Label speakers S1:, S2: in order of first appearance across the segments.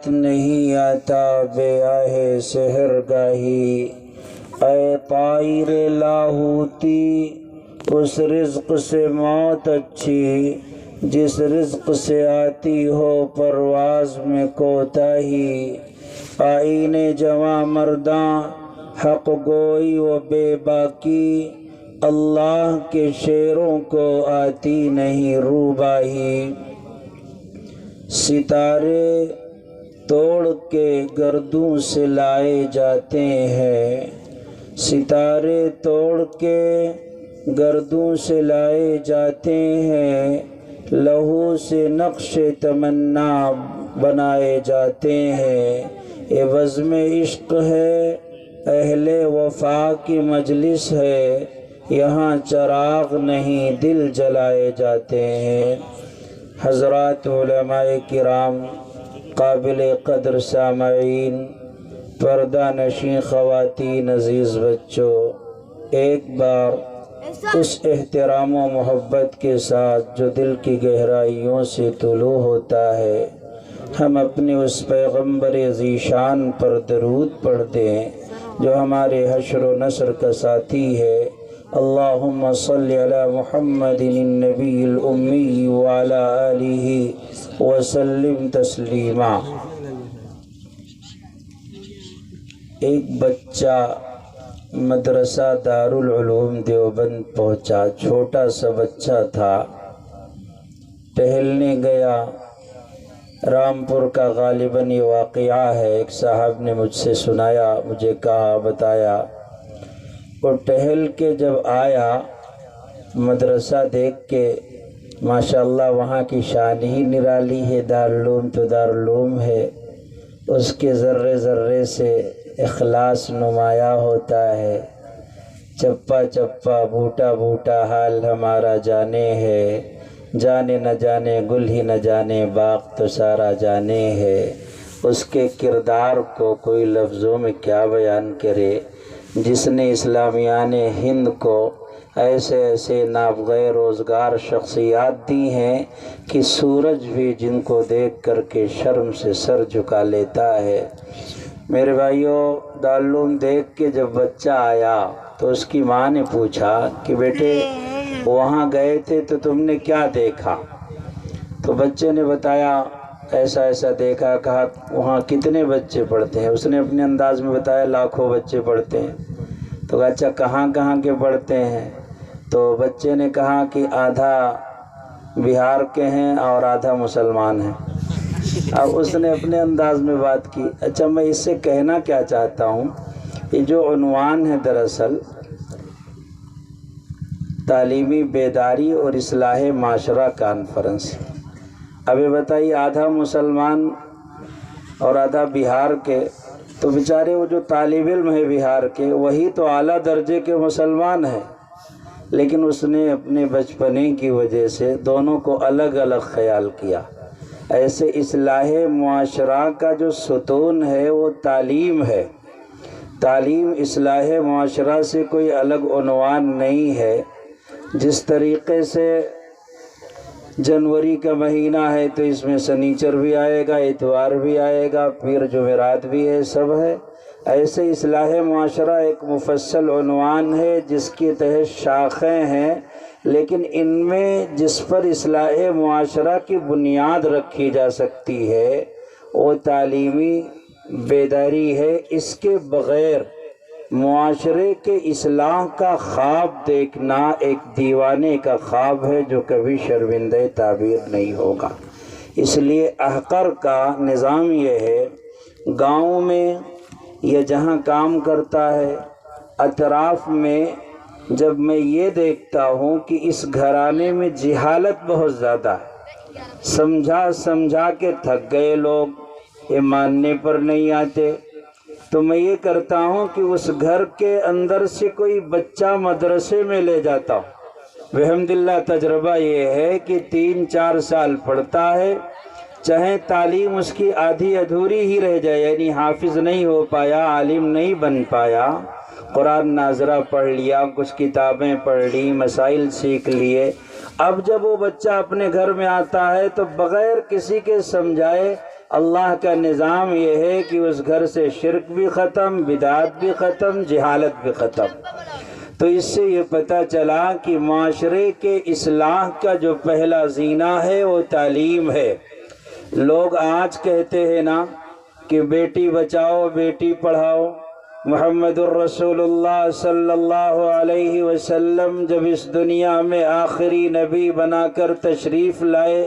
S1: نہیں آتا بے آہ سحر گاہی، اے طائر لاہوتی اس رزق سے موت اچھی، جس رزق سے آتی ہو پرواز میں کوتاہی۔ آئین جواں مرداں حق گوئی و بے باکی، اللہ کے شیروں کو آتی نہیں روباہی۔ ستارے توڑ کے گردوں سے لائے جاتے ہیں، ستارے توڑ کے گردوں سے لائے جاتے ہیں، لہو سے نقش تمنا بنائے جاتے ہیں۔ یہ بزم عشق ہے، اہل وفا کی مجلس ہے، یہاں چراغ نہیں دل جلائے جاتے ہیں۔ حضرات علماء کرام، قابل قدر سامعین، پردہ نشین خواتین، عزیز بچوں، ایک بار اس احترام و محبت کے ساتھ جو دل کی گہرائیوں سے طلوع ہوتا ہے، ہم اپنے اس پیغمبر ذیشان پر درود پڑھتے ہیں جو ہمارے حشر و نصر کا ساتھی ہے۔ اللہم صلی علی محمد النبی الامی وعلی آلہ وسلم تسلیما۔ ایک بچہ مدرسہ دارالعلوم دیوبند پہنچا، چھوٹا سا بچہ تھا، ٹہلنے گیا۔ رامپور کا غالباً یہ واقعہ ہے، ایک صاحب نے مجھ سے سنایا، مجھے کہا، بتایا۔ وہ ٹہل کے جب آیا، مدرسہ دیکھ کے ماشاءاللہ وہاں کی شان ہی نرالی ہے، دارالعلوم تو دارالعلوم ہے، اس کے ذرے ذرے سے اخلاص نمایاں ہوتا ہے۔ چپا چپا بوٹا بوٹا حال ہمارا جانے ہے، جانے نہ جانے گل ہی نہ جانے باغ تو سارا جانے ہے۔ اس کے کردار کو کوئی لفظوں میں کیا بیان کرے، جس نے اسلامیان ہند کو ایسے ایسے نابغہ روزگار شخصیات دی ہیں کہ سورج بھی جن کو دیکھ کر کے شرم سے سر جھکا لیتا ہے۔ میرے بھائیوں، دارالعلوم دیکھ کے جب بچہ آیا تو اس کی ماں نے پوچھا کہ بیٹے وہاں گئے تھے تو تم نے کیا دیکھا؟ تو بچے نے بتایا ایسا ایسا دیکھا۔ کہا وہاں کتنے بچے پڑھتے ہیں؟ اس نے اپنے انداز میں بتایا لاکھوں بچے پڑھتے ہیں۔ تو کہا اچھا کہاں کہاں کے پڑھتے ہیں؟ تو بچے نے کہا کہ آدھا بہار کے ہیں اور آدھا مسلمان ہیں۔ اب اس نے اپنے انداز میں بات کی۔ اچھا میں اس سے کہنا کیا چاہتا ہوں، یہ جو عنوان ہے دراصل تعلیمی بیداری اور اصلاح معاشرہ کانفرنس۔ اب یہ بتائیے آدھا مسلمان اور آدھا بہار کے، تو بیچارے وہ جو طالب علم ہے بہار کے وہی تو اعلیٰ درجے کے مسلمان ہیں، لیکن اس نے اپنے بچپنے کی وجہ سے دونوں کو الگ الگ خیال کیا۔ ایسے اصلاح معاشرہ کا جو ستون ہے وہ تعلیم ہے۔ تعلیم اصلاح معاشرہ سے کوئی الگ عنوان نہیں ہے۔ جس طریقے سے جنوری کا مہینہ ہے تو اس میں سنیچر بھی آئے گا، اتوار بھی آئے گا، پھر جمعرات بھی ہے، سب ہے، ایسے اصلاح معاشرہ ایک مفصل عنوان ہے جس کے تحت شاخیں ہیں، لیکن ان میں جس پر اصلاح معاشرہ کی بنیاد رکھی جا سکتی ہے وہ تعلیمی بیداری ہے۔ اس کے بغیر معاشرے کے اصلاح کا خواب دیکھنا ایک دیوانے کا خواب ہے جو کبھی شرمندہ تعبیر نہیں ہوگا۔ اس لیے احقر کا نظام یہ ہے، گاؤں میں یا جہاں کام کرتا ہے اطراف میں جب میں یہ دیکھتا ہوں کہ اس گھرانے میں جہالت بہت زیادہ ہے، سمجھا کے تھک گئے لوگ، یہ ماننے پر نہیں آتے، تو میں یہ کرتا ہوں کہ اس گھر کے اندر سے کوئی بچہ مدرسے میں لے جاتا ہوں۔ بحمداللہ تجربہ یہ ہے کہ 3-4 سال پڑھتا ہے، چاہے تعلیم اس کی آدھی ادھوری ہی رہ جائے، یعنی حافظ نہیں ہو پایا، عالم نہیں بن پایا، قرآن ناظرہ پڑھ لیا، کچھ کتابیں پڑھ لی، مسائل سیکھ لیے، اب جب وہ بچہ اپنے گھر میں آتا ہے تو بغیر کسی کے سمجھائے اللہ کا نظام یہ ہے کہ اس گھر سے شرک بھی ختم، بدعت بھی ختم، جہالت بھی ختم۔ تو اس سے یہ پتہ چلا کہ معاشرے کے اصلاح کا جو پہلا زینہ ہے وہ تعلیم ہے۔ لوگ آج کہتے ہیں نا کہ بیٹی بچاؤ بیٹی پڑھاؤ۔ محمد الرسول اللہ صلی اللہ علیہ وسلم جب اس دنیا میں آخری نبی بنا کر تشریف لائے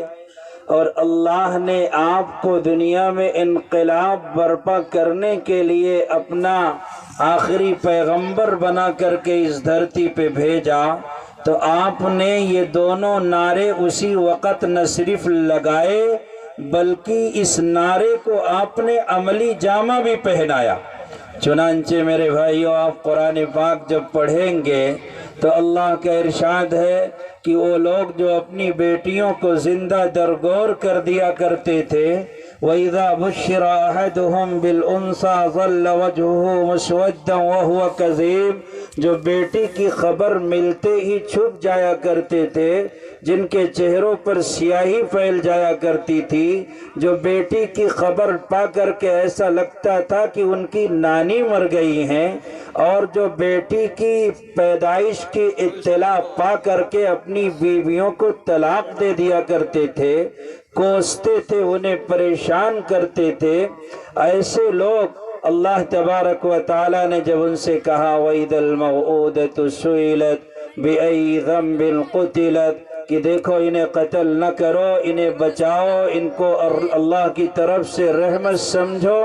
S1: اور اللہ نے آپ کو دنیا میں انقلاب برپا کرنے کے لیے اپنا آخری پیغمبر بنا کر کے اس دھرتی پہ بھیجا، تو آپ نے یہ دونوں نعرے اسی وقت نہ صرف لگائے بلکہ اس نعرے کو آپ نے عملی جامہ بھی پہنایا۔ چنانچہ میرے بھائیو، آپ قرآن پاک جب پڑھیں گے تو اللہ کا ارشاد ہے کہ وہ لوگ جو اپنی بیٹیوں کو زندہ درگور کر دیا کرتے تھے، وَإِذَا بُشِّرَ أَحَدُهُمْ بِالْأُنثَىٰ ظَلَّ وَجْهُهُ مُسْوَدًّا وَهُوَ كَظِيمٌ، جو بیٹی کی خبر ملتے ہی چھپ جایا کرتے تھے، جن کے چہروں پر سیاہی پھیل جایا کرتی تھی، جو بیٹی کی خبر پا کر کے ایسا لگتا تھا کہ ان کی نانی مر گئی ہیں، اور جو بیٹی کی پیدائش کی اطلاع پا کر کے اپنی بیویوں کو طلاق دے دیا کرتے تھے، کوستے تھے، انہیں پریشان کرتے تھے، ایسے لوگ اللہ تبارک و تعالی نے جب ان سے کہا وَإِذَا الْمَوْءُودَةُ سُئِلَتْ بِأَيِّ ذَنبٍ قُتِلَتْ، کہ دیکھو انہیں قتل نہ کرو، انہیں بچاؤ، ان کو اللہ کی طرف سے رحمت سمجھو،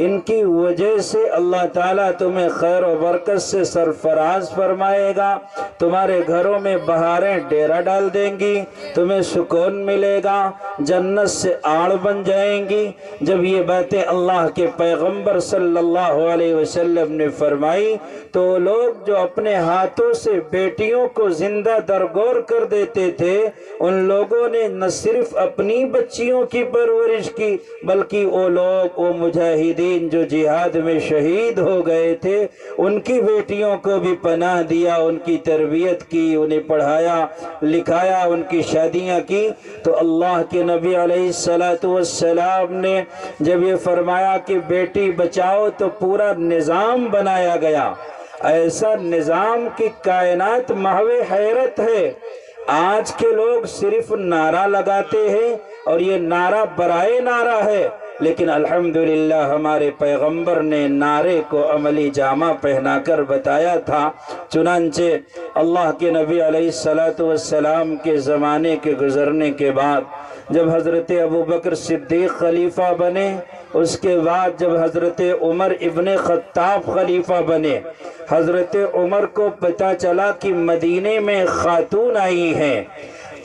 S1: ان کی وجہ سے اللہ تعالیٰ تمہیں خیر و برکت سے سرفراز فرمائے گا، تمہارے گھروں میں بہاریں ڈیرا ڈال دیں گی، تمہیں سکون ملے گا، جنت سے آڑ بن جائیں گی۔ جب یہ باتیں اللہ کے پیغمبر صلی اللہ علیہ وسلم نے فرمائی تو لوگ جو اپنے ہاتھوں سے بیٹیوں کو زندہ درگور کر دیتے تھے، ان لوگوں نے نہ صرف اپنی بچیوں کی پرورش کی بلکہ وہ لوگ، وہ مجاہدین جو جہاد میں شہید ہو گئے تھے، ان کی بیٹیوں کو بھی پناہ دیا، ان کی تربیت کی، انہیں پڑھایا لکھایا، ان کی شادیاں کی۔ تو اللہ کے نبی علیہ السلام نے جب یہ فرمایا کہ بیٹی بچاؤ تو پورا نظام بنایا گیا، ایسا نظام کی کائنات محو حیرت ہے۔ آج کے لوگ صرف نعرہ لگاتے ہیں اور یہ نعرہ برائے نعرہ ہے، لیکن الحمدللہ ہمارے پیغمبر نے نعرے کو عملی جامہ پہنا کر بتایا تھا۔ چنانچہ اللہ کے نبی علیہ السلام کے زمانے کے گزرنے کے بعد جب حضرت ابوبکر صدیق خلیفہ بنے، اس کے بعد جب حضرت عمر ابن خطاب خلیفہ بنے، حضرت عمر کو پتہ چلا کہ مدینے میں خاتون آئی ہیں،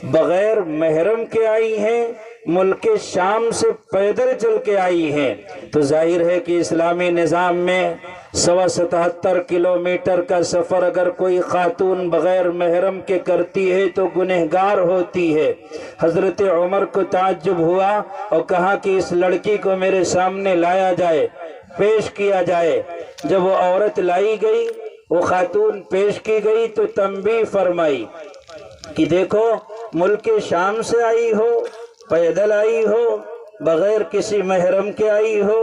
S1: بغیر محرم کے آئی ہیں، ملک شام سے پیدل چل کے آئی ہیں، تو ظاہر ہے کہ اسلامی نظام میں 177 کلومیٹر کا سفر اگر کوئی خاتون بغیر محرم کے کرتی ہے تو گنہگار ہوتی ہے۔ حضرت عمر کو تعجب ہوا اور کہا کہ اس لڑکی کو میرے سامنے لایا جائے، پیش کیا جائے۔ جب وہ عورت لائی گئی، وہ خاتون پیش کی گئی تو تنبیہ فرمائی کہ دیکھو ملک شام سے آئی ہو، پیدل آئی ہو، بغیر کسی محرم کے آئی ہو،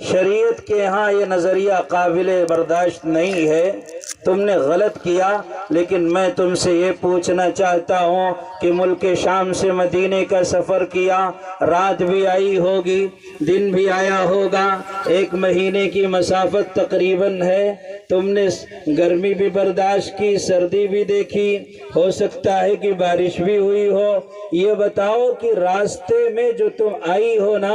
S1: شریعت کے ہاں یہ نظریہ قابل برداشت نہیں ہے، تم نے غلط کیا، لیکن میں تم سے یہ پوچھنا چاہتا ہوں کہ ملک شام سے مدینے کا سفر کیا، رات بھی آئی ہوگی، دن بھی آیا ہوگا، 1 مہینے کی مسافت تقریباً ہے، تم نے گرمی بھی برداشت کی، سردی بھی دیکھی، ہو سکتا ہے کہ بارش بھی ہوئی ہو، یہ بتاؤ کہ راستے میں جو تم آئی ہو نا،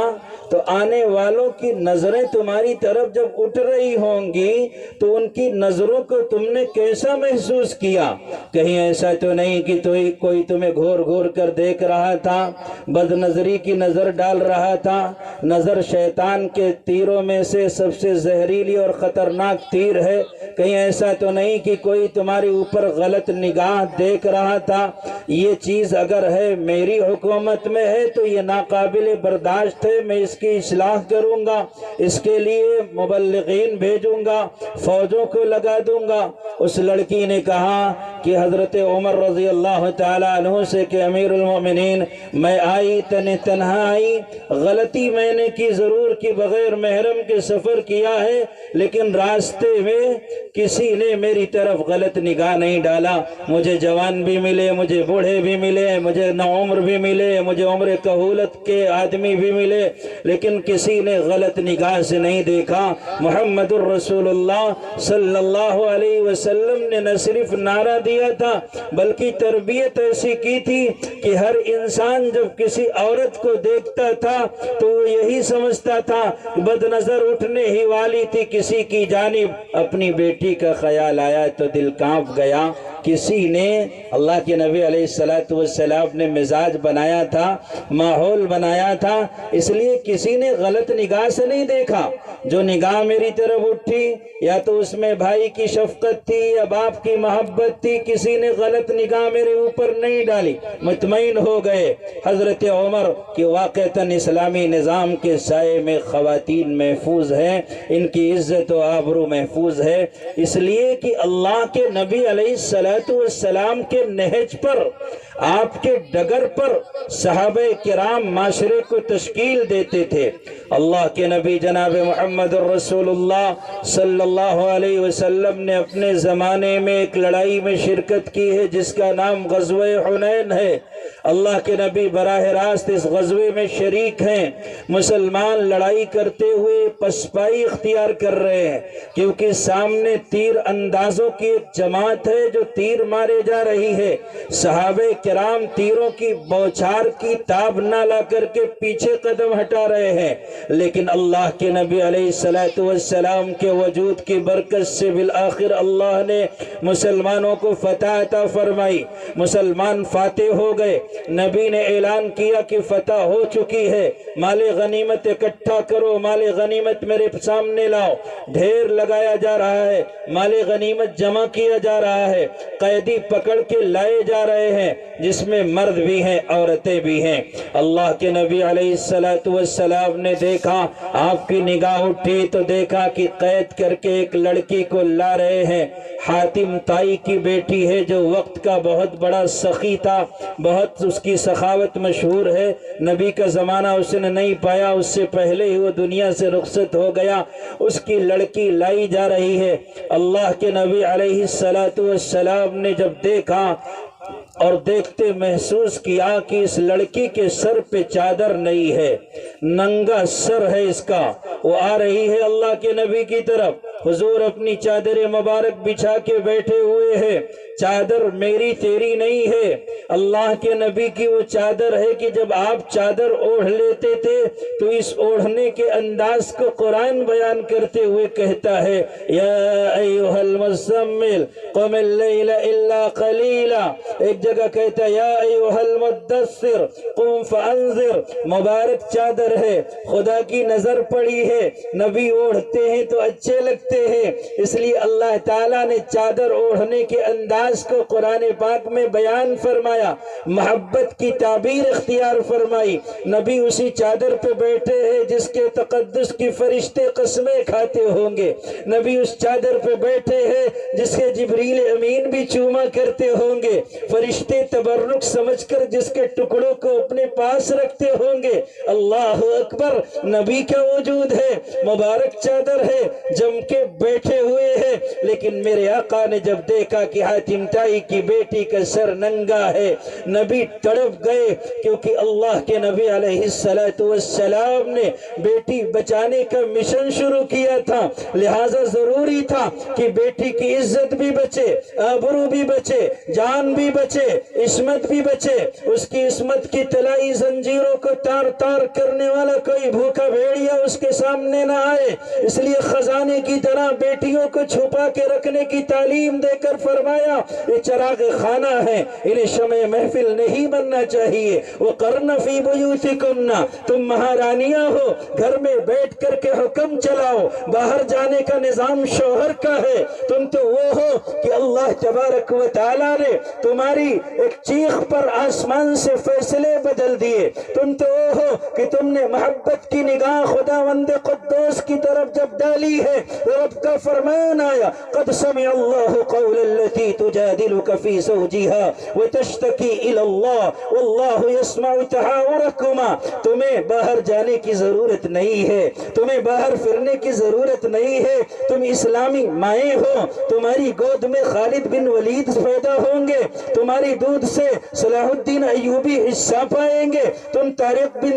S1: تو آنے والوں کی نظریں تمہاری طرف جب اٹھ رہی ہوں گی تو ان کی نظروں کو تم نے کیسا محسوس کیا؟ کہیں ایسا تو نہیں کہ کوئی تمہیں گھور گھور کر دیکھ رہا تھا، بد نظری کی نظر ڈال رہا تھا؟ نظر شیطان کے تیروں میں سے سب سے زہریلی اور خطرناک تیر ہے، کہیں ایسا تو نہیں کہ کوئی تمہارے اوپر غلط نگاہ دیکھ رہا تھا؟ یہ چیز اگر ہے میری حکومت میں ہے تو یہ ناقابل برداشت ہے، میں اس کی اصلاح کروں گا، اس کے لیے مبلغین بھیجوں گا، فوجوں کو لگا دوں گا۔ اس لڑکی نے کہا کہ کہ حضرت عمر رضی اللہ تعالیٰ عنہ سے کہ امیر المومنین میں آئی تنہا آئی، غلطی میں نے کی ضرور کی، بغیر محرم کے سفر کیا ہے، لیکن راستے میں کسی نے میری طرف غلط نگاہ نہیں ڈالا۔ مجھے جوان بھی ملے، مجھے بوڑھے بھی ملے، مجھے نوعمر بھی ملے، مجھے عمر کہولت کے آدمی بھی ملے، لیکن کسی نے غلط نگاہ سے نہیں دیکھا۔ محمد الرسول اللہ صلی اللہ علیہ وسلم نے نہ صرف نعرہ دیا تھا بلکہ تربیت ایسی کی تھی کہ ہر انسان جب کسی عورت کو دیکھتا تھا تو وہ یہی سمجھتا تھا بد نظر اٹھنے ہی والی تھی کسی کی جانب، اپنی بیٹی کا خیال آیا تو دل کانپ گیا۔ کسی نے، اللہ کے نبی علیہ السلام نے مزاج بنایا تھا، ماحول بنایا تھا، اس لیے کسی نے غلط نگاہ سے نہیں دیکھا۔ جو نگاہ میری طرف اٹھی یا تو اس میں بھائی کی شفقت تھی یا باپ کی محبت تھی، کسی نے غلط نگاہ میرے اوپر نہیں ڈالی، مطمئن ہو گئے۔ حضرت عمر کی واقعتاً اسلامی نظام کے سائے میں خواتین محفوظ ہیں، ان کی عزت و آبرو محفوظ ہے، اس لیے کہ اللہ کے نبی علیہ السلام کے نہج پر، آپ کے ڈگر پر صحابہ کرام معاشرے کو تشکیل دیتے تھے۔ اللہ کے نبی جناب محمد الرسول اللہ صلی اللہ علیہ وسلم نے اپنے زمانے میں ایک لڑائی میں شرکت کی ہے جس کا نام غزوہ حنین ہے۔ اللہ کے نبی براہ راست اس غزوے میں شریک ہیں۔ مسلمان لڑائی کرتے ہوئے پسپائی اختیار کر رہے ہیں کیونکہ سامنے تیر اندازوں کی ایک جماعت ہے جو تیر مارے جا رہی ہے۔ صحابہ کرام تیروں کی بوچھار کی تاب نہ لا کر کے پیچھے قدم ہٹا رہے ہیں، لیکن اللہ کے نبی علیہ السلام کے وجود کی برکت سے بالآخر اللہ نے مسلمانوں کو فتح عطا فرمائی، مسلمان فاتح ہو گئے۔ نبی نے اعلان کیا کہ فتح ہو چکی ہے، مال غنیمت اکٹھا کرو، مال غنیمت میرے سامنے لاؤ۔ ڈھیر لگایا جا رہا ہے، مال غنیمت جمع کیا جا رہا ہے، قیدی پکڑ کے لائے جا رہے ہیں جس میں مرد بھی ہیں عورتیں بھی ہیں۔ اللہ کے نبی علیہ السلام نے دیکھا، آپ کی نگاہ اٹھی تو دیکھا کہ قید کر کے ایک لڑکی کو لا رہے ہیں۔ حاتم طائی کی بیٹی ہے جو وقت کا بہت بڑا سخی تھا، بہت اس کی سخاوت مشہور ہے، نبی کا زمانہ اس نے نہیں پایا، اس سے پہلے ہی وہ دنیا سے رخصت ہو گیا۔ اس کی لڑکی لائی جا رہی ہے۔ اللہ کے نبی علیہ السلام نے جب دیکھا اور دیکھتے محسوس کیا کہ اس لڑکی کے سر پہ چادر نہیں ہے، ننگا سر ہے اس کا، وہ آ رہی ہے اللہ کے نبی کی طرف۔ حضور اپنی چادر مبارک بچھا کے بیٹھے ہوئے ہیں، چادر میری تیری نہیں ہے، اللہ کے نبی کی وہ چادر ہے کہ جب آپ چادر اوڑھ لیتے تھے تو اس اوڑھنے کے انداز کو قرآن بیان کرتے ہوئے کہتا ہے، یا ایھا المزمل قم اللیل الا قلیلا، ایک جگہ کہتا ہے یا ایھا المدثر قم فانذر۔ مبارک چادر ہے، خدا کی نظر پڑی ہے، نبی اوڑھتے ہیں تو اچھے لگتے ہیں، اس لیے اللہ تعالیٰ نے چادر اوڑھنے کے انداز کو قرآن پاک میں بیان فرمایا، محبت کی تعبیر اختیار فرمائی۔ نبی اسی چادر پہ بیٹھے ہیں جس کے تقدس کی فرشتے قسمیں کھاتے ہوں گے، نبی اس چادر پہ بیٹھے ہیں جس کے جبریل امین بھی چوما کرتے ہوں گے، فرشتے تبرک سمجھ کر جس کے ٹکڑوں کو اپنے پاس رکھتے ہوں گے۔ اللہ اکبر، نبی کا وجود ہے، مبارک چادر ہے، جم کے بیٹھے ہوئے ہیں۔ لیکن میرے آقا نے جب دیکھا کہ حاتم طائی کی بیٹی کا سر ننگا ہے، نبی تڑپ گئے، کیونکہ اللہ کے نبی علیہ السلام نے بیٹی بچانے کا مشن شروع کیا تھا، لہٰذا ضروری تھا کہ بیٹی کی عزت بھی بچے، آبرو بھی بچے، جان بھی بچے، عصمت بھی بچے، اس کی عصمت کی طلائی زنجیروں کو تار تار کرنے والا کوئی بھوکا بھیڑیا اس کے سامنے نہ آئے، اس لیے خزانے کی طرح بیٹیوں کو چھپا کے رکھنے کی تعلیم دے کر فرمایا یہ چراغ خانہ ہے، انہیں شمع محفل نہیں بننا چاہیے۔ وَقَرْنَ فِي بُيُوتِكُنَّ، تم مہارانیاں ہو، گھر میں بیٹھ کر کے حکم چلاؤ، باہر جانے کا نظام شوہر کا ہے، تم تو وہ ہو کہ اللہ تبارک و تعالیٰ نے تمہاری ایک چیخ پر آسمان سے فیصلے بدل دیے، تم تو وہ ہو کہ تم نے محبت کی نگاہ خداوند قدوس کی طرف جب ڈالی ہے، رب کا فرمان آیا قد سمع اللہ قول التي تجادلك في زوجها وتشتكي الى اللہ واللہ يسمع تحاوركما. تمہیں باہر جانے کی ضرورت نہیں ہے, تمہیں باہر پھرنے کی ضرورت نہیں ہے. تم اسلامی مائیں ہو, تمہاری گود میں خالد بن ولید پیدا ہوں گے, تمہاری دودھ سے صلاح الدین ایوبی حصہ پائیں گے. تم طارق بن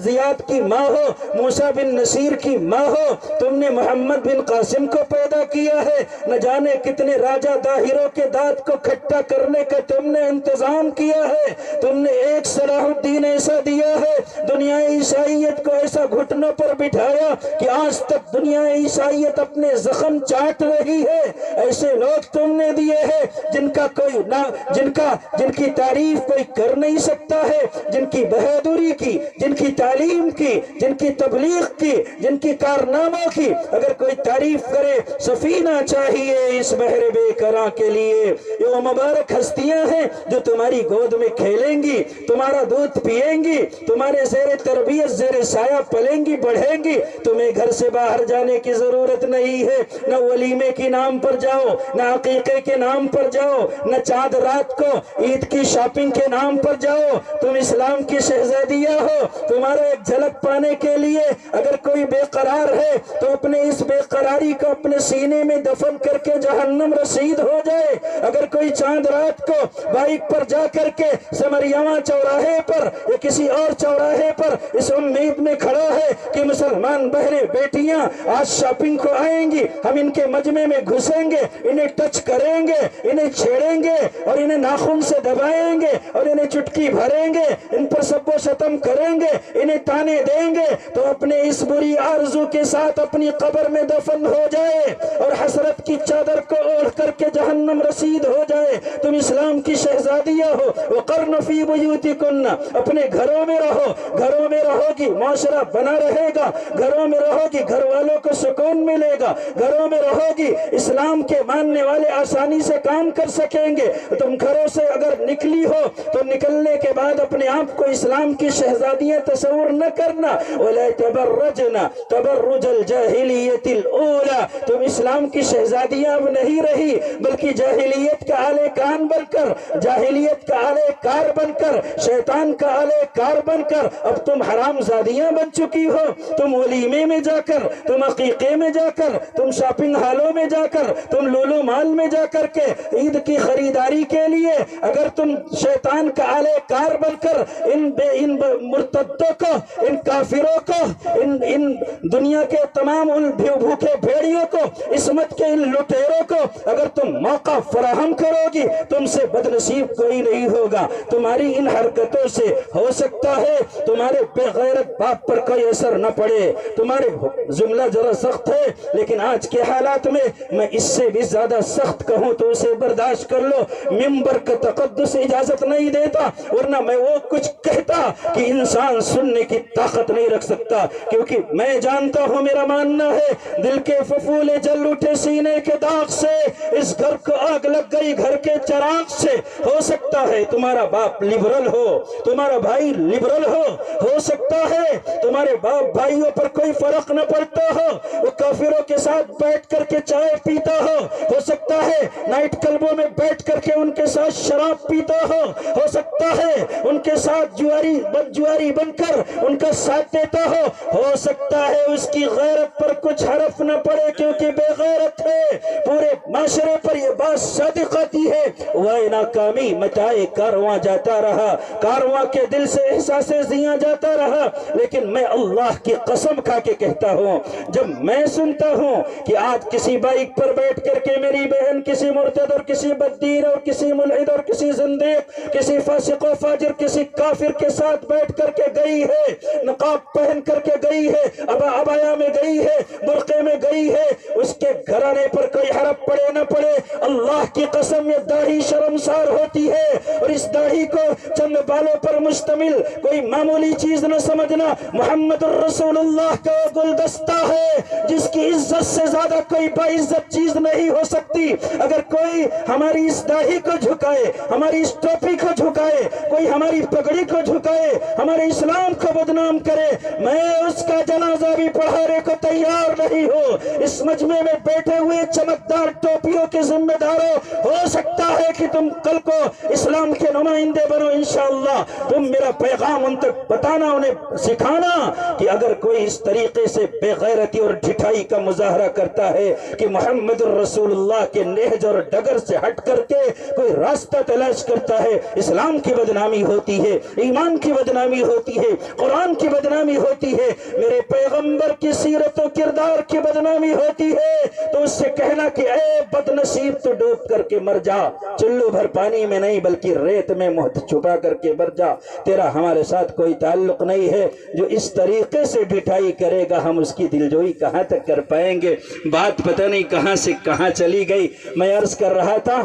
S1: زیاد کی ماں ہو, موسیٰ بن نصیر کی ماں ہو. تم نے محمد بن قاسم کو پیدا کیا ہے. نہ جانے کتنے راجہ داہروں کے دانت کو کھٹا کرنے کا تم نے انتظام کیا ہے. تم نے ایک صلاح الدین ایسا دیا ہے, دنیا عیسائیت کو ایسا گھٹنوں پر بٹھایا کہ آج تک دنیا عیسائیت اپنے زخم چاٹ رہی ہے. ایسے لوگ تم نے دیے ہیں جن کی تعریف کوئی کر نہیں سکتا ہے, جن کی بہادری کی, جن کی تعلیم کی, جن کی تبلیغ کی, جن کی کارناموں کی اگر کوئی تعریف کرے سفینہ چاہیے اس بحر بے کراں کے لیے. یہ وہ مبارک ہستیاں ہیں جو تمہاری گود میں کھیلیں گی, تمہارا دودھ پیئیں گی, تمہارے زیر تربیت زیر سایہ پلیں گی بڑھیں گی. تمہیں گھر سے باہر جانے کی ضرورت نہیں ہے. نہ ولیمے کے نام پر جاؤ, نہ عقیقے کے نام پر جاؤ, نہ چاند رات کو عید کی شاپنگ کے نام پر جاؤ. تم اسلام کی شہزادیہ ہو. تمہارا ایک جھلک پانے کے لیے اگر کوئی بے قرار ہے تو اپنے اس بے قراری کو اپنے سینے میں دفن کر کے جہنم رسید ہو جائے. اگر کوئی چاند رات کو بائک پر جا کر کے سمریاواں چوراہے پر یا کسی اور چوراہے پر اس امید میں کھڑا ہے کہ مسلمان بہنیں بیٹیاں آج شاپنگ کو آئیں گی, ہم ان کے مجمع میں گھسیں گے, انہیں ٹچ کریں گے, انہیں چھیڑیں گے اور انہیں ناخن سے دبائیں گے اور انہیں چٹکی بھریں گے, ان پر سب و شتم کریں گے, انہیں تانے دیں گے, تو اپنے اس بری آرزو کے ساتھ اپنی قبر میں دفن ہو جائے اور حسرت کی چادر کو اوڑھ کر کے جہنم رسید ہو جائے. تم اسلام کی شہزادیہ ہو. وقرن فی بیوتکن, اپنے گھروں میں رہو. گھروں میں رہو گی معاشرہ بنا رہے گا, گھروں میں رہو گی گھر والوں کو سکون ملے گا, گھروں میں رہو گی اسلام کے ماننے والے آسانی سے کام کر سکیں گے. تم گھروں سے اگر نکلی ہو تو نکلنے کے بعد اپنے آپ کو اسلام کی شہزادیاں تصور نہ کرنا. وَلَا تَبَرَّجْنَا تَبَرُّجَ الْجَاهِلِيَّةِ الْأُولَى, تم اسلام کی شہزادیاں اب نہیں رہی بلکہ جاہلیت کا آلے کان بن کر, جاہلیت کا آلے کار بن کر, شیطان کا آلے کار بن کر اب تم حرام زادیاں بن چکی ہو. تم ولیمے میں جا کر, تم عقیقے میں جا کر, تم شاپنگ ہالوں میں جا کر, تم لولو مال میں جا کر کے عید کی خریداری کے لیے اگر تم شیطان کا آلے کار بن کر ان مرتدوں کو, ان کافروں کو, ان دنیا کے تمام ان بھوکے بھیڑیوں کو, عصمت کے ان لٹیروں کو اگر تم موقع فراہم کرو گی, تم سے بدنصیب کوئی نہیں ہوگا. تمہاری ان حرکتوں سے ہو سکتا ہے تمہارے بے غیرت باپ پر کوئی اثر نہ پڑے. تمہارے جملہ ذرا سخت ہے لیکن آج کے حالات میں اس سے بھی زیادہ سخت کہوں تو اسے برداشت کر لو. ممبر کا تقدس اجازت نہیں دیتا, ورنہ میں وہ کچھ کہتا کہ انسان سننے کی طاقت نہیں رکھ سکتا, کیونکہ میں جانتا ہوں, میرا ماننا ہے دل کے ففولے جل اٹھے سینے کے داغ سے, اس گھر کو آگ لگ گئی گھر کے چراغ سے. ہو سکتا ہے تمہارا باپ لبرل ہو, تمہارا بھائی لبرل ہو سکتا ہے تمہارے باپ بھائیوں پر کوئی فرق نہ پڑتا ہو, وہ کافروں کے ساتھ بیٹھ کر کے چائے پیتا ہو سکتا ہے نائٹ کلبوں میں بیٹھ کر کے ان کے ساتھ شراب پیتا ہو سکتا ہے ان کے ساتھ جواری بن کر ان کا ساتھ دیتا ہو سکتا ہے اس کی غیرت پر کچھ حرف نہ پڑے کیونکہ بے غیرت ہے. پورے معاشرے پر یہ بات صادق آتی ہے, وہ ناکامی مٹائے کارواں جاتا رہا, کارواں کے دل سے احساس زیاں جاتا رہا. لیکن میں اللہ کی قسم کھا کے کہتا ہوں, جب میں سنتا ہوں کہ آج کسی بائک پر بیٹھ کر کے میری بہن کسی مرتد اور کسی بددین اور کسی ملحد اور کسی زندیق, کسی فاسق و فاجر, کسی کافر کے ساتھ بیٹھ کر کے گئی ہے, نقاب پہن کر کے گئی ہے, عبایا میں گئی ہے, برقعے میں گئی ہے, اس کے گھرانے پر کوئی حرف پڑے نہ پڑے, اللہ کی قسم یہ داڑھی شرمسار ہوتی ہے. اور اس داڑھی کو چند بالوں پر مشتمل کوئی معمولی چیز نہ سمجھنا, محمد الرسول اللہ کا گلدستہ ہے جس
S2: اس کی عزت سے زیادہ کوئی باعزت چیز نہیں ہو سکتی۔ اگر کوئی ہماری اس داڑھی کو جھکائے، ہماری اس ٹوپی کو جھکائے، کوئی ہماری پگڑی کو جھکائے، ہمارے اسلام کو بدنام کرے، میں اس کا جنازہ بھی پڑھانے کو تیار نہیں ہوں۔ اس مجمع میں بیٹھے ہوئے چمکدار ٹوپیوں کے ذمہ داروں، ہو سکتا ہے کہ تم کل کو اسلام کے نمائندے بنو انشاءاللہ۔ تم میرا پیغام ان تک بتانا، انہیں سکھانا کہ اگر کوئی اس طریقے سے بے غیرتی اور ڈھٹائی کا مظاہرہ کرتا ہے کہ محمد الرسول اللہ کے نہج اور ڈگر سے ہٹ کر کے کوئی راستہ تلاش کرتا ہے، اسلام کی بدنامی ہوتی ہے، ایمان کی بدنامی ہوتی ہے، قرآن کی بدنامی ہوتی ہے، میرے پیغمبر کی سیرت و کردار کی بدنامی ہوتی ہے۔ تو اس سے کہنا کہ اے بد نصیب تو ڈوب کر کے مر جا، چلو بھر پانی میں نہیں بلکہ ریت میں منہ چھپا کر کے مر جا، تیرا ہمارے ساتھ کوئی تعلق نہیں ہے۔ جو اس طریقے سے ڈھٹائی کرے گا ہم اس کی دلجوئی کہاں تک کر پائیں گے؟ بات پتہ نہیں کہاں سے کہاں چلی گئی۔ میں عرض کر رہا تھا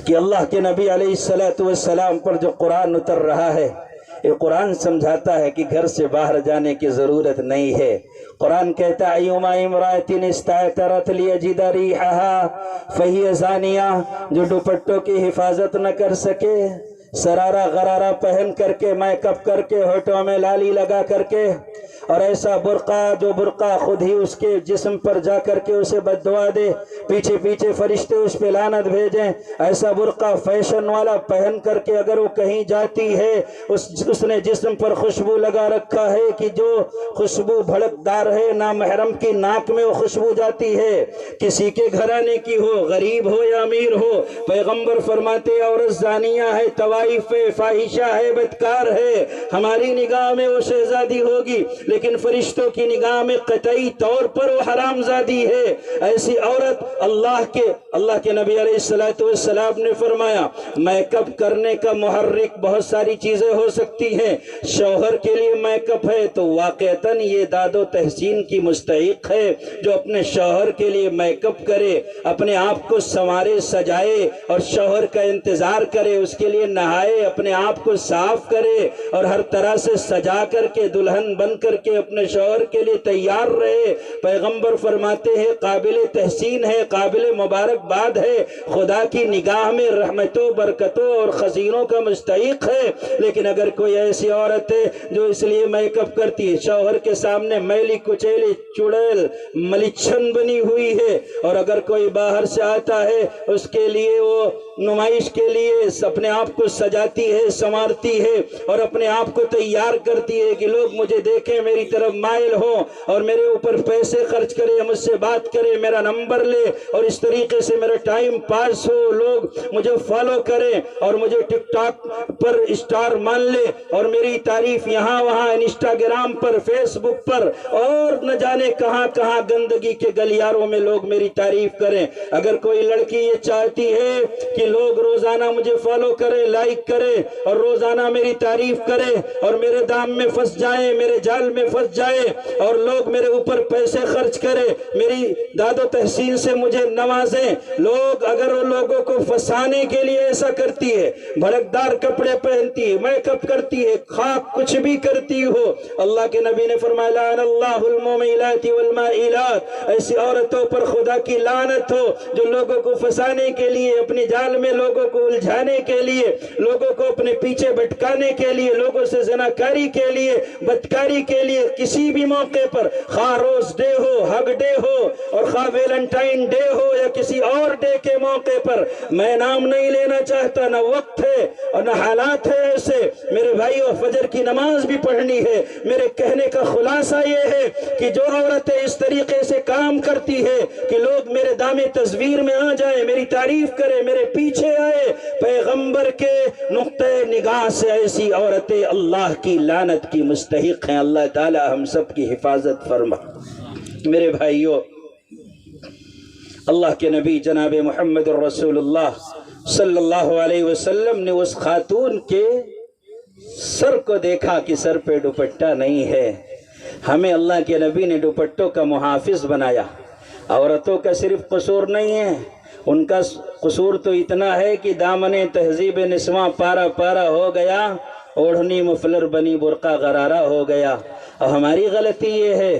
S2: کہ اللہ کے نبی علیہ السلام پر جو قرآن اتر رہا ہے، یہ قرآن سمجھاتا ہے کہ گھر سے باہر جانے کی ضرورت نہیں ہے۔ قرآن کہتا ہے ایما امرأۃ استعطرت لیجد ریحہا فہی زانیہ، جو دوپٹوں کی حفاظت نہ کر سکے، سرارہ غرارہ پہن کر کے، میک اپ کر کے، ہونٹوں میں لالی لگا کر کے، اور ایسا برقع جو برقع خود ہی اس کے جسم پر جا کر کے اسے بد دعا دے، پیچھے پیچھے فرشتے اس پہ لعنت بھیجیں، ایسا برقع فیشن والا پہن کر کے اگر وہ کہیں جاتی ہے، اس نے جسم پر خوشبو لگا رکھا ہے کہ جو خوشبو بھڑکدار ہے، نامحرم کی ناک میں وہ خوشبو جاتی ہے، کسی کے گھرانے کی ہو، غریب ہو یا امیر ہو، پیغمبر فرماتے عورت زانیہ ہے، طوائف ہے، فاحشہ ہے، بدکار ہے، ہماری نگاہ میں وہ شہزادی ہوگی لیکن فرشتوں کی نگاہ میں قطعی طور پر وہ حرام زادی ہے۔ ایسی عورت اللہ کے نبی علیہ السلام نے فرمایا میک اپ کرنے کا محرک بہت ساری چیزیں ہو سکتی ہیں، شوہر کے لیے میک اپ ہے تو واقعتاً یہ داد و تحسین کی مستحق ہے، جو اپنے شوہر کے لیے میک اپ کرے، اپنے آپ کو سنوارے سجائے اور شوہر کا انتظار کرے، اس کے لیے نہائے، اپنے آپ کو صاف کرے اور ہر طرح سے سجا کر کے دلہن بن کر کے اپنے شوہر کے لیے تیار رہے، پیغمبر فرماتے ہیں قابل تحسین ہے، قابل مبارکباد ہے، خدا کی نگاہ میں رحمتوں، برکتوں اور خزینوں کا مستحق ہے۔ لیکن اگر کوئی ایسی عورت ہے جو اس لیے میک اپ کرتی ہے، شوہر کے سامنے میلی کچیلی چڑیل ملچھن بنی ہوئی ہے، اور اگر کوئی باہر سے آتا ہے اس کے لیے وہ نمائش کے لیے اپنے آپ کو سجاتی ہے، سنوارتی ہے اور اپنے آپ کو تیار کرتی ہے کہ لوگ مجھے دیکھیں، میری طرف مائل ہوں اور میرے اوپر پیسے خرچ کرے، مجھ سے بات کرے، میرا نمبر لے اور اس طریقے سے میرا ٹائم پاس ہو، لوگ مجھے فالو کریں اور مجھے ٹک ٹاک پر اسٹار مان لے اور میری تعریف یہاں وہاں انسٹاگرام پر، فیس بک پر اور نہ جانے کہاں کہاں گندگی کے گلیاروں میں لوگ میری تعریف کریں۔ اگر کوئی لڑکی یہ چاہتی ہے کہ لوگ روزانہ مجھے فالو کرے، لائک کرے اور روزانہ میری تعریف کرے اور میرے دام میں پھنس جائے، میرے جال میں پھنس جائے اور لوگ میرے اوپر پیسے خرچ کرے، میری داد و تحسین سے مجھے نوازیں، اگر وہ لوگوں کو پھنسانے کے لیے ایسا کرتی ہے، بھڑکدار کپڑے پہنتی ہے، میک اپ کرتی ہے، خاک کچھ بھی کرتی ہو، اللہ کے نبی نے فرمایا لعن اللہ الموملات والمائلات، ایسی عورتوں پر خدا کی لعنت ہو جو لوگوں کو پھنسانے کے لیے، اپنے جال میں لوگوں کو الجھانے کے لیے، لوگوں کو اپنے پیچھے بھٹکانے کے لیے، لوگوں سے زناکاری کے لیے، بدکاری کے لیے، کسی بھی موقع پر، خواہ روز ڈے ہو، ہگ ڈے ہو اور خواہ ویلنٹائن ڈے ہو یا کسی اور ڈے کے موقع پر، میں نام نہیں لینا چاہتا، نہ وقت ہے اور نہ حالات ہے ایسے، میرے بھائیو فجر کی نماز بھی پڑھنی ہے۔ میرے کہنے کا خلاصہ یہ ہے کہ جو عورتیں اس طریقے سے کام کرتی ہے کہ لوگ میرے دام تصویر میں آ جائیں، میری تعریف کرے، میرے پیچھے آئے، پیغمبر کے نقطہ نگاہ سے ایسی عورتیں اللہ کی لعنت کی مستحق ہیں۔ اللہ تعالی ہم سب کی حفاظت فرما۔ میرے بھائیو، اللہ کے نبی جناب محمد الرسول اللہ صلی اللہ علیہ وسلم نے اس خاتون کے سر کو دیکھا کہ سر پہ دوپٹہ نہیں ہے۔ ہمیں اللہ کے نبی نے دوپٹوں کا محافظ بنایا۔ عورتوں کا صرف قصور نہیں ہے، ان کا قصور تو اتنا ہے کہ دامن تہذیب نسواں پارا پارا ہو گیا، اوڑھنی مفلر بنی برقع غرارہ ہو گیا۔ اور ہماری غلطی یہ ہے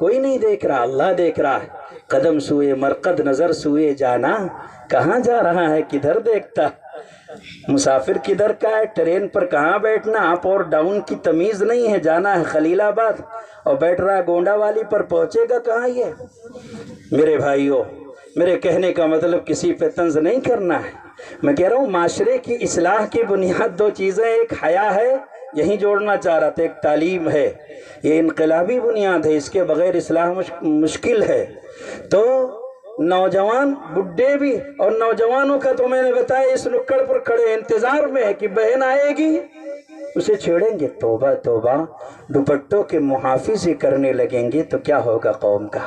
S1: کوئی نہیں دیکھ رہا، اللہ دیکھ رہا ہے۔ قدم سوئے مرقد نظر سوئے جانا، کہاں جا رہا ہے کدھر دیکھتا؟ مسافر کدھر کا ہے، ٹرین پر کہاں بیٹھنا، اپ اور ڈاؤن کی تمیز نہیں ہے، جانا ہے خلیل آباد اور بیٹھ رہا ہے گونڈا والی پر، پہنچے گا کہاں یہ؟ میرے بھائیوں، میرے کہنے کا مطلب کسی پہ طنز نہیں کرنا ہے، میں کہہ رہا ہوں معاشرے کی اصلاح کی بنیاد دو چیزیں، ایک حیا ہے، یہی جوڑنا چاہ رہا تھا، ایک تعلیم ہے، یہ انقلابی بنیاد ہے، اس کے بغیر اصلاح مشکل ہے۔ تو نوجوان بڈھے بھی، اور نوجوانوں کا تو میں نے بتایا اس نکڑ پر کھڑے انتظار میں ہے کہ بہن آئے گی اسے چھیڑیں گے، توبہ توبہ، دوپٹوں کے محافظ ہی کرنے لگیں گے تو کیا ہوگا قوم کا؟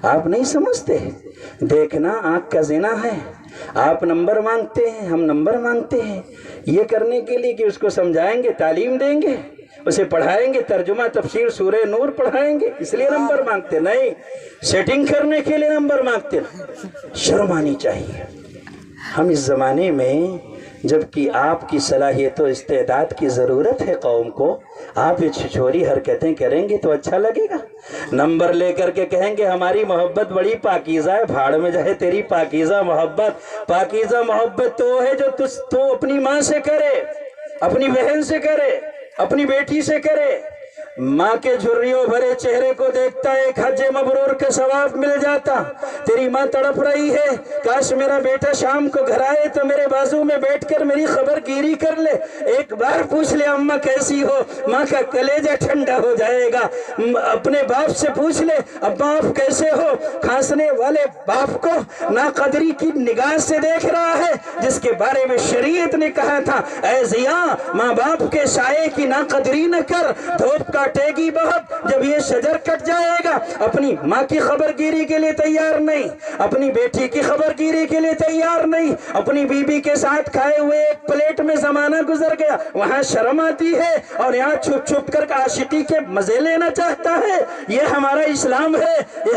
S1: آپ نہیں سمجھتے؟ دیکھنا آنکھ کا زنا ہے، آپ نمبر مانگتے ہیں، ہم نمبر مانگتے ہیں، یہ کرنے کے لیے کہ اس کو سمجھائیں گے، تعلیم دیں گے، اسے پڑھائیں گے، ترجمہ تفسیر سورہ نور پڑھائیں گے، اس لیے نمبر مانگتے نہیں، سیٹنگ کرنے کے لیے نمبر مانگتے نہیں۔ شرم آنی چاہیے۔ ہم اس زمانے میں جبکہ آپ کی صلاحیت و استعداد کی ضرورت ہے قوم کو، آپ یہ چھچوری حرکتیں کریں گے تو اچھا لگے گا؟ نمبر لے کر کے کہیں گے ہماری محبت بڑی پاکیزہ ہے، بھاڑ میں جائے تیری پاکیزہ محبت۔ پاکیزہ محبت تو ہے جو تو اپنی ماں سے کرے، اپنی بہن سے کرے، اپنی بیٹی سے کرے۔ ماں کے جھریوں بھرے چہرے کو دیکھتا ایک حج مبرور کا ثواب مل جاتا۔ تیری ماں تڑپ رہی ہے، کاش میرا بیٹا شام کو گھر آئے تو میرے بازو میں بیٹھ کر میری خبر گیری کر لے، ایک بار پوچھ لے اماں کیسی ہو، ماں کا کلیجہ ٹھنڈا ہو جائے گا۔ اپنے باپ سے پوچھ لے ابا آپ کیسے ہو، کھانسنے والے باپ کو ناقدری کی نگاہ سے دیکھ رہا ہے جس کے بارے میں شریعت نے کہا تھا اے ضیاء ماں باپ کے سائے کی ناقدری نہ کر، دھوپ کاٹے گی بہت جب یہ شجر کٹ جائے گا۔ اپنی ماں کی خبر گیری کے لیے تیار نہیں، اپنی بیٹی کی خبر گیری کے لیے تیار نہیں، اپنی بیوی کے ساتھ کھائے ہوئے ایک پلیٹ میں زمانہ گزر گیا، وہاں شرم آتی ہے اور یہاں چھپ چھپ کر عاشقی کے مزے لینا چاہتا ہے۔ یہ ہمارا اسلام ہے، یہ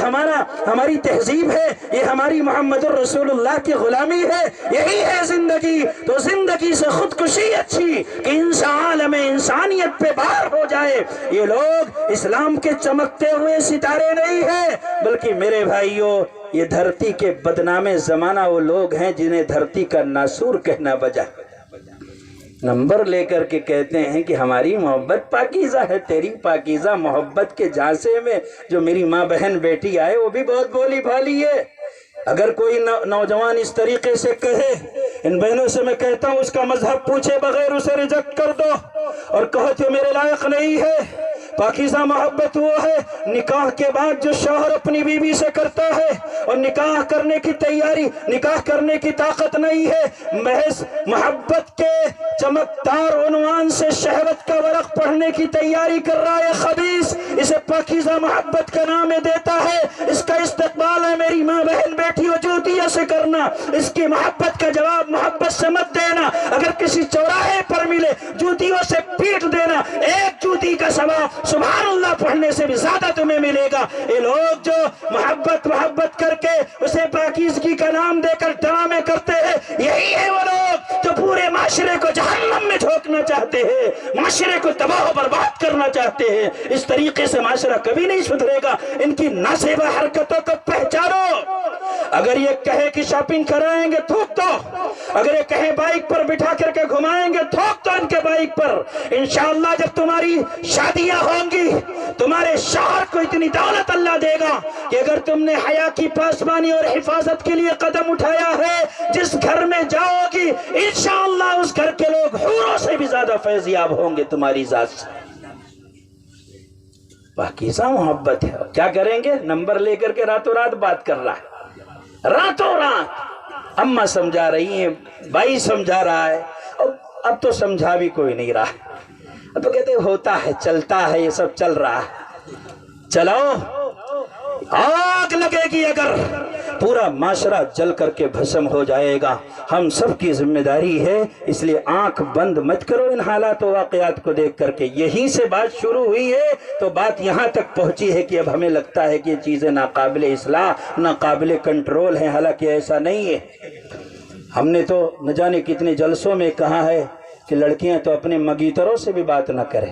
S1: ہماری تہذیب ہے، یہ ہماری محمد الرسول اللہ کی غلامی ہے، یہی ہے زندگی۔ تو زندگی سے خودکشی اچھی کہ عالم انسانیت پہ بار ہو جائے۔ یہ لوگ اسلام کے چمکتے ہوئے ستارے نہیں ہیں، بلکہ میرے بھائیوں یہ دھرتی کے بدنام زمانہ وہ لوگ ہیں جنہیں دھرتی کا ناسور کہنا بجا۔ نمبر لے کر کے کہتے ہیں کہ ہماری محبت پاکیزہ ہے، تیری پاکیزہ محبت کے جھانسے میں جو میری ماں بہن بیٹی آئے وہ بھی بہت بولی بھالی ہے۔ اگر کوئی نوجوان اس طریقے سے کہے، ان بہنوں سے میں کہتا ہوں اس کا مذہب پوچھے بغیر اسے ریجیکٹ کر دو اور کہو کہ میرے لائق نہیں ہے۔ پاکیزہ محبت وہ ہے نکاح کے بعد جو شوہر اپنی بیوی سے کرتا ہے اور نکاح کرنے کی تیاری، نکاح کرنے کی طاقت نہیں ہے، محض محبت کے چمکدار عنوان سے شہوت کا ورق پڑھنے کی تیاری کر رہا ہے خبیث، اسے پاکیزہ محبت کا نام دیتا ہے۔ اس کا استقبال ہے میری ماں بہن بیٹی وجودیہ سے کرنا، اس کی محبت کا جواب محبت سے مت دینا۔ اگر کسی چوراہے پر ملے جوتیوں سے پیٹ دینا، ایک جوتی کا ثواب سبحان اللہ پڑھنے سے بھی زیادہ تمہیں ملے گا۔ یہ لوگ جو محبت کر کے اسے پاکیزگی کا نام دے کر ڈرامے کرتے ہیں، یہی ہے وہ لوگ جو پورے معاشرے کو جہنم میں جھونکنا چاہتے ہیں، معاشرے کو تباہ و برباد کرنا چاہتے ہیں۔ اس طریقے سے معاشرہ کبھی نہیں سدھرے گا۔ ان کی ناسیبہ حرکتوں کو پہچانو۔ اگر یہ کہے کہ شاپنگ کرائیں گے تھوک دو، اگر یہ کہے بائک پر بٹھا کر کے گھمائیں گے تھوک دو ان کے بائک پر۔ انشاءاللہ جب تمہاری شادیاں ہوں گی تمہارے شوہر کو اتنی دولت اللہ دے گا کہ اگر تم نے حیا کی پاسبانی اور حفاظت کے لیے قدم اٹھایا ہے، جس گھر میں جاؤ گی انشاءاللہ اس گھر کے لوگ حوروں سے بھی زیادہ فیضیاب ہوں گے تمہاری ذات سے۔ پاکیزہ محبت ہے۔ کیا کریں گے؟ نمبر لے کر کے راتوں رات بات کر رہا ہے، راتوں رات اماں سمجھا رہی ہیں، بھائی سمجھا رہا ہے، اب تو سمجھا بھی کوئی نہیں رہا۔ اب تو کہتے ہوتا ہے، چلتا ہے، یہ سب چل رہا ہے۔ چلو آگ لگے گی، اگر پورا معاشرہ جل کر کے بھسم ہو جائے گا۔ ہم سب کی ذمہ داری ہے، اس لیے آنکھ بند مت کرو ان حالات و واقعات کو دیکھ کر کے۔ یہیں سے بات شروع ہوئی ہے تو بات یہاں تک پہنچی ہے کہ اب ہمیں لگتا ہے کہ یہ چیزیں ناقابل اصلاح، ناقابل کنٹرول ہیں، حالانکہ ایسا نہیں ہے۔ ہم نے تو نہ جانے کتنے جلسوں میں کہا ہے کہ لڑکیاں تو اپنے مگیتروں سے بھی بات نہ کریں،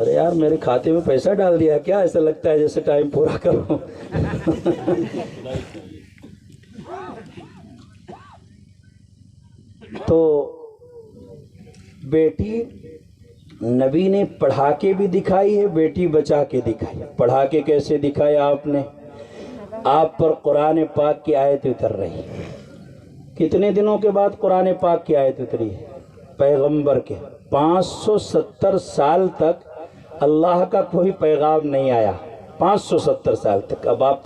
S1: ارے یار میرے کھاتے میں پیسہ ڈال دیا کیا؟ ایسا لگتا ہے جیسے ٹائم پورا کروں. تو بیٹی نبی نے پڑھا کے بھی دکھائی ہے، بیٹی بچا کے دکھائی. پڑھا کے کیسے دکھایا آپ نے؟ آپ پر قرآن پاک کی آیت اتر رہی. کتنے دنوں کے بعد قرآن پاک کی آیت اتری ہے؟ پیغمبر کے 570 سال تک اللہ کا کوئی پیغام نہیں آیا. 570 سال تک. اب آپ